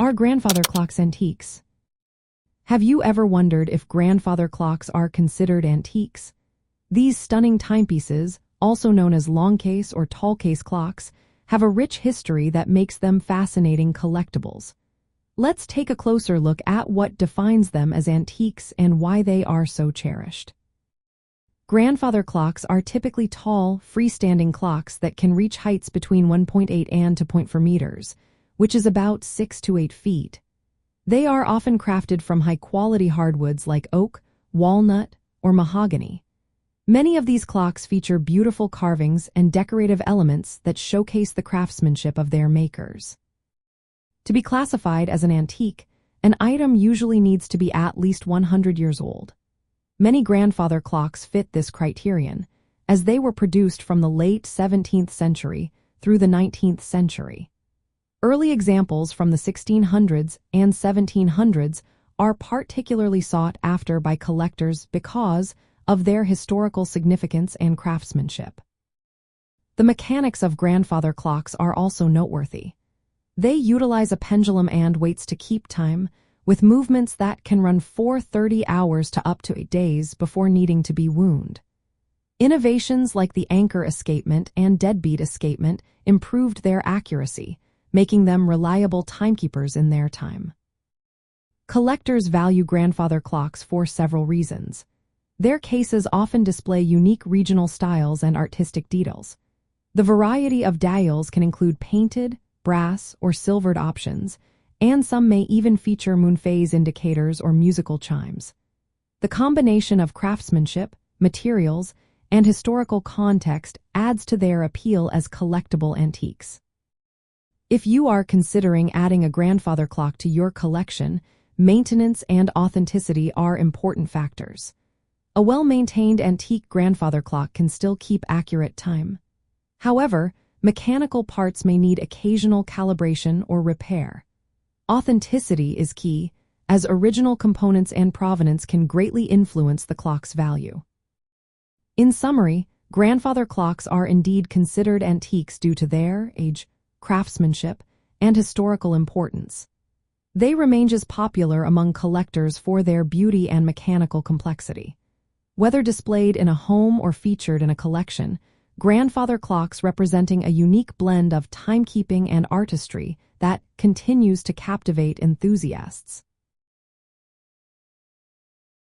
Are grandfather clocks antiques? Have you ever wondered if grandfather clocks are considered antiques? These stunning timepieces, also known as longcase or tallcase clocks, have a rich history that makes them fascinating collectibles. Let's take a closer look at what defines them as antiques and why they are so cherished. Grandfather clocks are typically tall, freestanding clocks that can reach heights between 1.8 and 2.4 meters, which is about 6 to 8 feet. They are often crafted from high-quality hardwoods like oak, walnut, or mahogany. Many of these clocks feature beautiful carvings and decorative elements that showcase the craftsmanship of their makers. To be classified as an antique, an item usually needs to be at least 100 years old. Many grandfather clocks fit this criterion, as they were produced from the late 17th century through the 19th century. Early examples from the 1600s and 1700s are particularly sought after by collectors because of their historical significance and craftsmanship. The mechanics of grandfather clocks are also noteworthy. They utilize a pendulum and weights to keep time, with movements that can run for 30 hours to up to 8 days before needing to be wound. Innovations like the anchor escapement and deadbeat escapement improved their accuracy, making them reliable timekeepers in their time. Collectors value grandfather clocks for several reasons. Their cases often display unique regional styles and artistic details. The variety of dials can include painted, brass, or silvered options, and some may even feature moon phase indicators or musical chimes. The combination of craftsmanship, materials, and historical context adds to their appeal as collectible antiques. If you are considering adding a grandfather clock to your collection, maintenance and authenticity are important factors. A well-maintained antique grandfather clock can still keep accurate time. However, mechanical parts may need occasional calibration or repair. Authenticity is key, as original components and provenance can greatly influence the clock's value. In summary, grandfather clocks are indeed considered antiques due to their age, craftsmanship, and historical importance. They remain as popular among collectors for their beauty and mechanical complexity. Whether displayed in a home or featured in a collection, grandfather clocks representing a unique blend of timekeeping and artistry that continues to captivate enthusiasts.